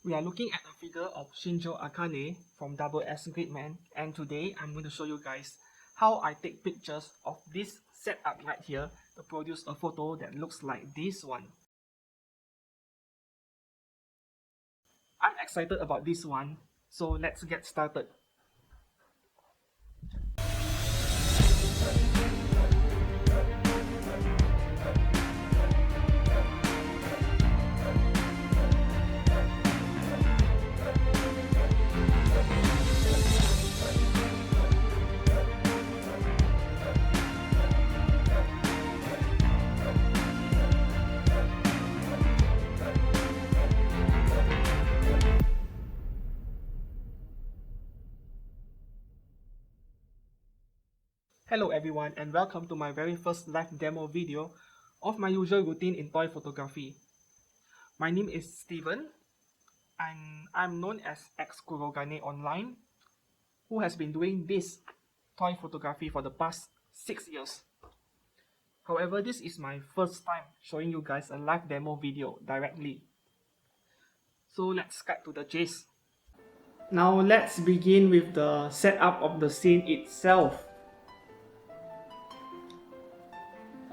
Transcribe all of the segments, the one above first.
We are looking at a figure of Shinjo Akane from SSSS.gridman, and today I'm going to show you guys how I take pictures of this setup right here to produce a photo that looks like this one. I'm excited about this one, so let's get started. Hello everyone, and welcome to my very first live demo video of my usual routine in toy photography. My name is Steven, and I'm known as Kurogane online, who has been doing this toy photography for the past 6 years. However, this is my first time showing you guys a live demo video directly. So let's cut to the chase. Now let's begin with the setup of the scene itself.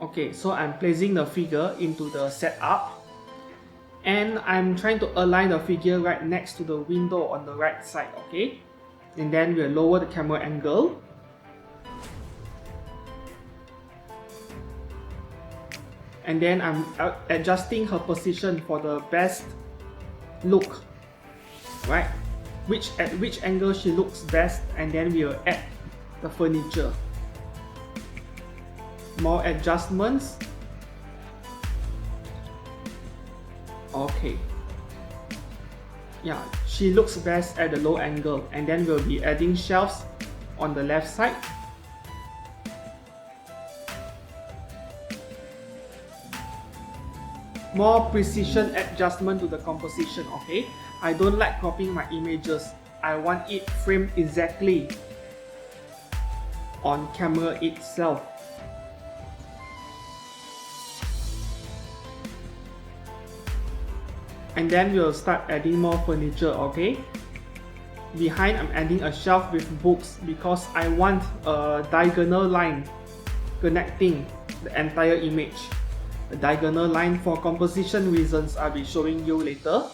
Okay, so I'm placing the figure into the setup, and I'm trying to align the figure right next to the window on the right side, okay? And then we'll lower the camera angle. And then I'm adjusting her position for the best look, right? At which angle she looks best, and then we'll add the furniture. More adjustments. Okay. Yeah, she looks best at the low angle, and then we'll be adding shelves on the left side. More precision adjustment to the composition, okay? I don't like cropping my images. I want it framed exactly on camera itself. And then we'll start adding more furniture, okay? Behind, I'm adding a shelf with books because I want a diagonal line connecting the entire image. The diagonal line for composition reasons I'll be showing you later.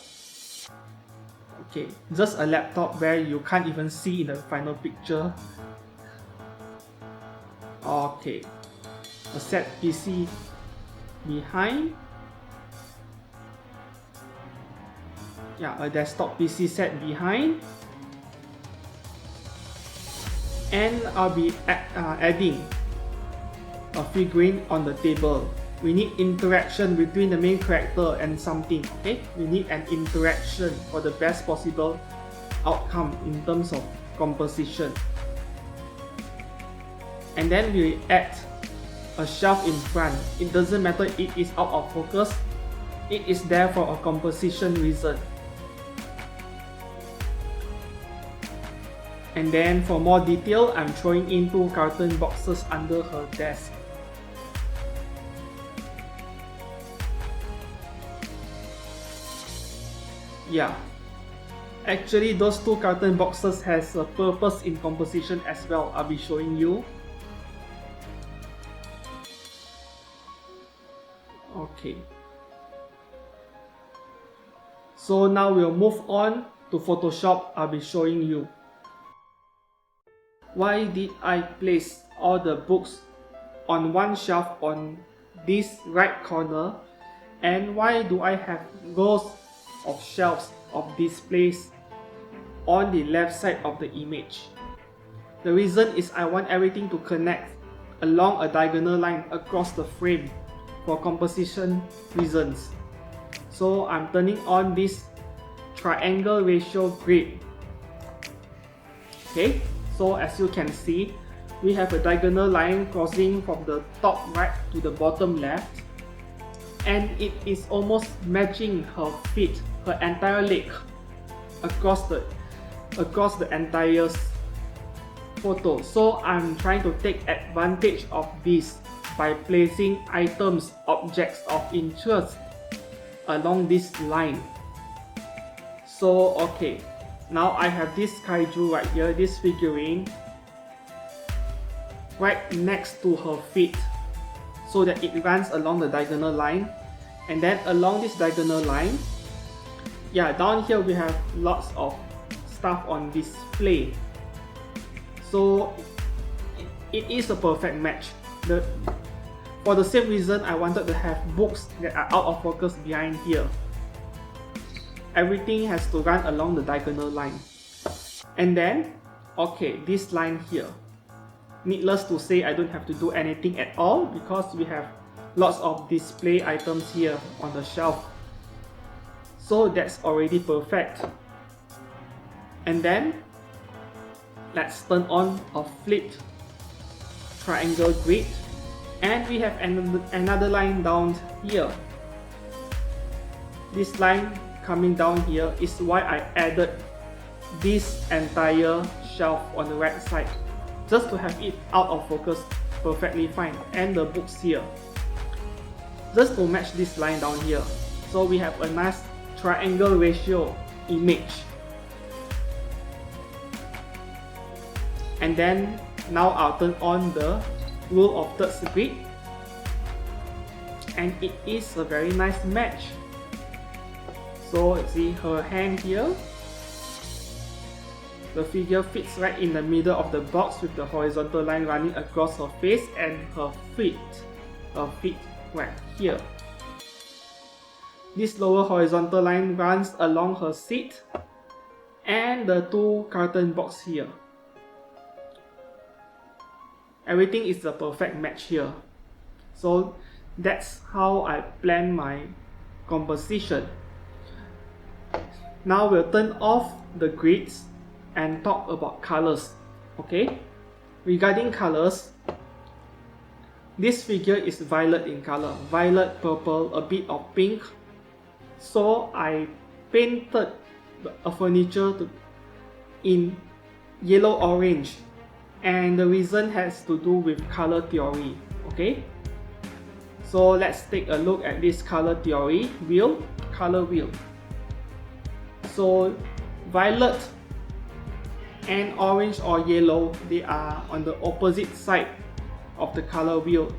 Okay, just a laptop where you can't even see in the final picture. Okay, a set PC behind. Yeah, a desktop PC set behind, and I'll be adding a figurine on the table. We need interaction between the main character and something, okay? We need an interaction for the best possible outcome in terms of composition. And then we add a shelf in front. It doesn't matter if it is out of focus, it is there for a composition reason. And then for more detail, I'm throwing in 2 carton boxes under her desk. Yeah, actually those 2 carton boxes has a purpose in composition as well. I'll be showing you. Okay. So now we'll move on to Photoshop. I'll be showing you. Why did I place all the books on one shelf on this right corner, and why do I have rows of shelves of displays on the left side of the image? The reason is I want everything to connect along a diagonal line across the frame for composition reasons. So I'm turning on this triangle ratio grid. Okay, so as you can see, we have a diagonal line crossing from the top right to the bottom left, and it is almost matching her feet, her entire leg across the entire photo. So I'm trying to take advantage of this by placing items, objects of interest along this line. So okay, now I have this kaiju right here, this figurine right next to her feet, so that it runs along the diagonal line. And then along this diagonal line, yeah, down here we have lots of stuff on display. So it is a perfect match. For the same reason, I wanted to have books that are out of focus behind here. Everything has to run along the diagonal line. And then, okay, this line here. Needless to say, I don't have to do anything at all because we have lots of display items here on the shelf. So that's already perfect. And then, let's turn on a flipped triangle grid. And we have another line down here. This line coming down here is why I added this entire shelf on the right side, just to have it out of focus perfectly fine, and the books here, just to match this line down here. So we have a nice triangle ratio image. And then now I'll turn on the rule of thirds grid, and it is a very nice match. So see her hand here, the figure fits right in the middle of the box with the horizontal line running across her face, and her feet right here. This lower horizontal line runs along her seat and the two carton box here. Everything is a perfect match here. So that's how I plan my composition. Now we'll turn off the grids and talk about colors. Okay? Regarding colors, this figure is violet in color. Violet, purple, a bit of pink. So I painted a furniture in yellow-orange. And the reason has to do with color theory. Okay? So let's take a look at this color theory color wheel. So violet and orange or yellow, they are on the opposite side of the color wheel.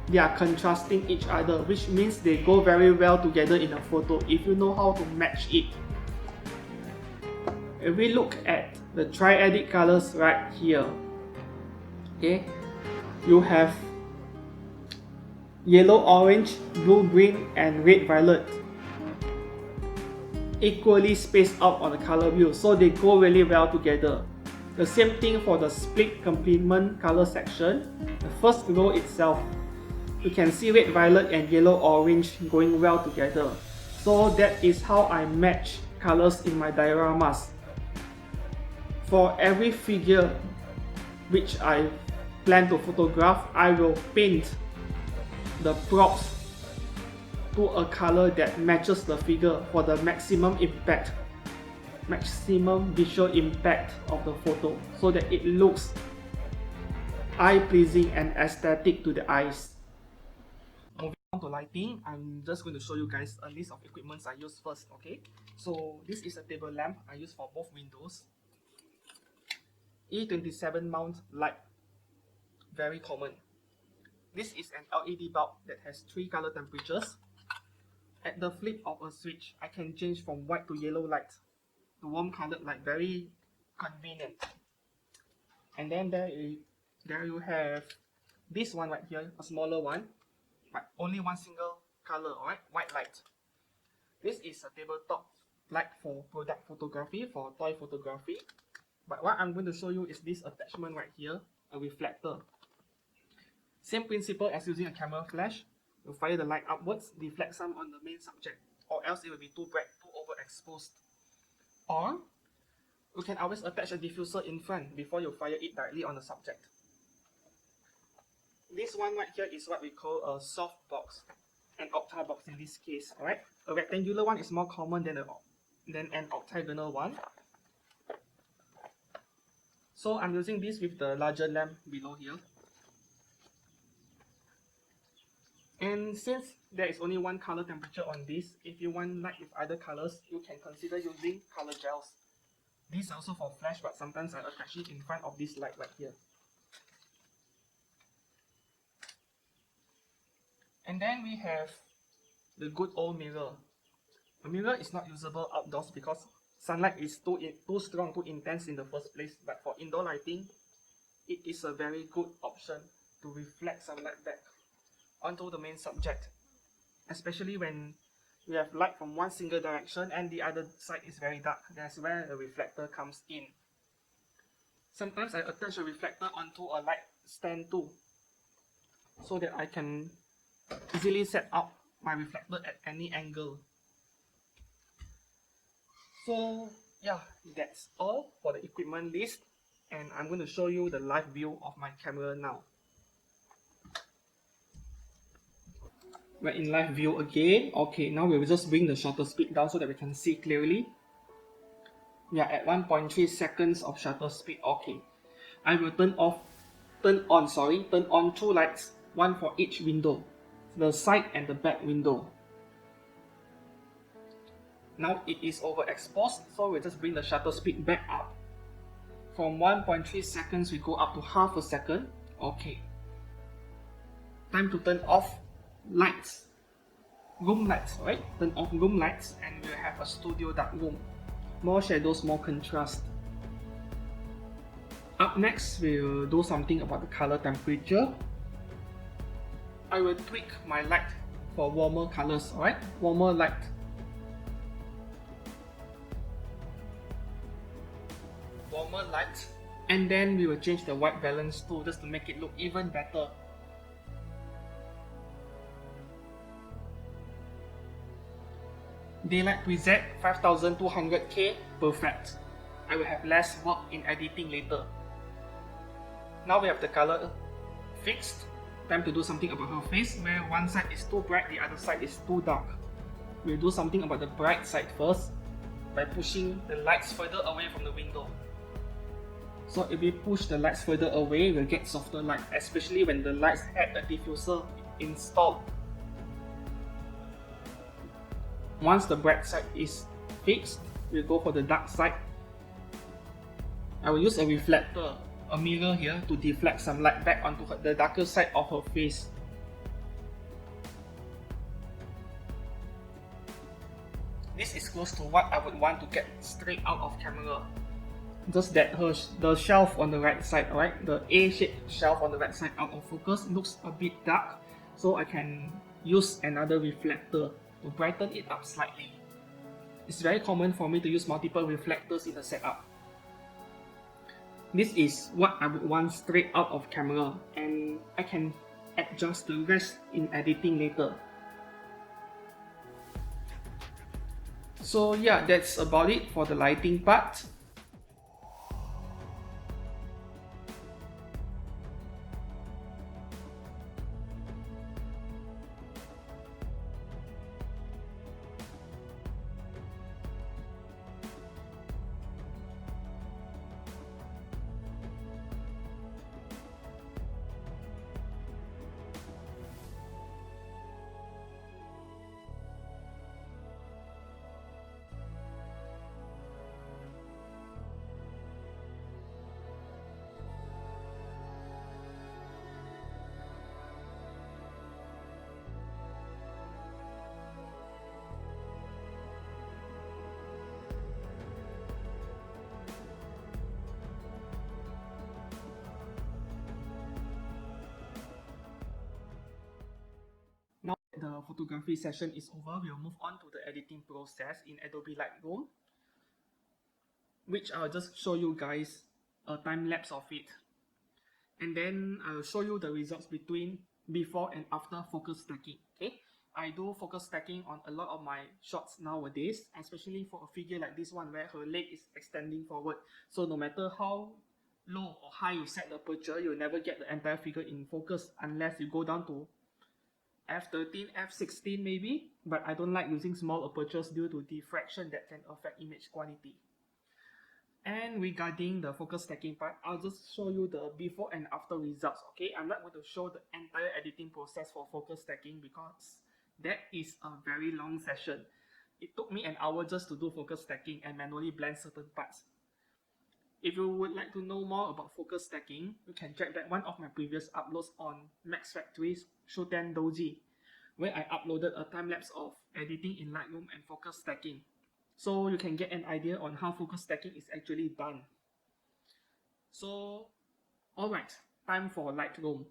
They are contrasting each other, which means they go very well together in a photo if you know how to match it. If we look at the triadic colors right here, okay, you have yellow, orange, blue, green, and red, violet, equally spaced out on the color wheel, so they go really well together. The same thing for the split complement color section. The first row itself, you can see red, violet, and yellow, orange going well together. So that is how I match colors in my dioramas. For every figure which I plan to photograph, I will paint the props to a color that matches the figure for the maximum visual impact of the photo, so that it looks eye-pleasing and aesthetic to the eyes. Moving on to lighting, I'm just going to show you guys a list of equipments I use first. Okay, so this is a table lamp I use for both windows. E27 mount light, very common. This is an LED bulb that has 3 color temperatures. At the flip of a switch, I can change from white to yellow light to warm colored light, very convenient. And then there you have this one right here, a smaller one, but only one single color, alright, white light. This is a tabletop light for product photography, for toy photography. But what I'm going to show you is this attachment right here, a reflector. Same principle as using a camera flash. You fire the light upwards, deflect some on the main subject, or else it will be too bright, too overexposed. Or you can always attach a diffuser in front before you fire it directly on the subject. This one right here is what we call a soft box, an octa box in this case. Alright, a rectangular one is more common than an octagonal one. So I'm using this with the larger lamp below here. And since there is only one color temperature on this, if you want light with other colors, you can consider using color gels. These are also for flash, but sometimes I attach it in front of this light right here. And then we have the good old mirror. A mirror is not usable outdoors because sunlight is too strong, too intense in the first place. But for indoor lighting, it is a very good option to reflect sunlight back onto the main subject, especially when we have light from one single direction and the other side is very dark. That's where the reflector comes in. Sometimes I attach a reflector onto a light stand too, so that I can easily set up my reflector at any angle. So yeah, that's all for the equipment list, and I'm going to show you the live view of my camera now. We're in live view again. Okay, now we'll just bring the shutter speed down so that we can see clearly. We are at 1.3 seconds of shutter speed. Okay, I will turn on two lights, one for each window, the side and the back window. Now it is overexposed, so we'll just bring the shutter speed back up. From 1.3 seconds, we go up to half a second. Okay. Time to turn off lights. Room lights, right? Turn off room lights and we'll have a studio dark room. More shadows, more contrast. Up next, we'll do something about the color temperature. I will tweak my light for warmer colors, alright? Warmer light. Warmer light. And then we will change the white balance too, just to make it look even better. Daylight preset 5200K, perfect. I will have less work in editing later. Now we have the color fixed. Time to do something about her face, where one side is too bright, the other side is too dark. We'll do something about the bright side first by pushing the lights further away from the window. So if we push the lights further away, we'll get softer light, especially when the lights had a diffuser installed. Once the bright side is fixed, we'll go for the dark side. I will use a reflector, a mirror here, to deflect some light back onto the darker side of her face. This is close to what I would want to get straight out of camera. Just that the shelf on the right side, alright, the A-shaped shelf on the right side out of focus looks a bit dark, so I can use another reflector to brighten it up slightly. It's very common for me to use multiple reflectors in a setup. This is what I would want straight out of camera, and I can adjust the rest in editing later. So yeah, that's about it for the lighting part. Now that the photography session is over, we'll move on to the editing process in Adobe Lightroom, which I'll just show you guys a time lapse of it. And then I'll show you the results between before and after focus stacking. Okay, I do focus stacking on a lot of my shots nowadays, especially for a figure like this one where her leg is extending forward. So no matter how low or high you set the aperture, you'll never get the entire figure in focus unless you go down to f13, f16 maybe, but I don't like using small apertures due to diffraction that can affect image quality. And regarding the focus stacking part, I'll just show you the before and after results, okay? I'm not going to show the entire editing process for focus stacking because that is a very long session. It took me an hour just to do focus stacking and manually blend certain parts. If you would like to know more about focus stacking, you can check back one of my previous uploads on Max Factory's Shoten Doji, where I uploaded a time lapse of editing in Lightroom and focus stacking. So you can get an idea on how focus stacking is actually done. So, alright, time for Lightroom.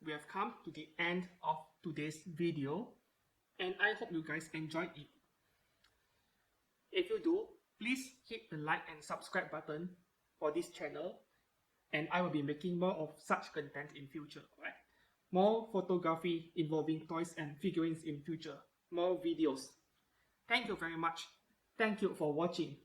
We have come to the end of today's video, and I hope you guys enjoyed it. If you do, please hit the like and subscribe button for this channel, and I will be making more of such content in future, right? More photography involving toys and figurines in future, more videos. Thank you very much. Thank you for watching.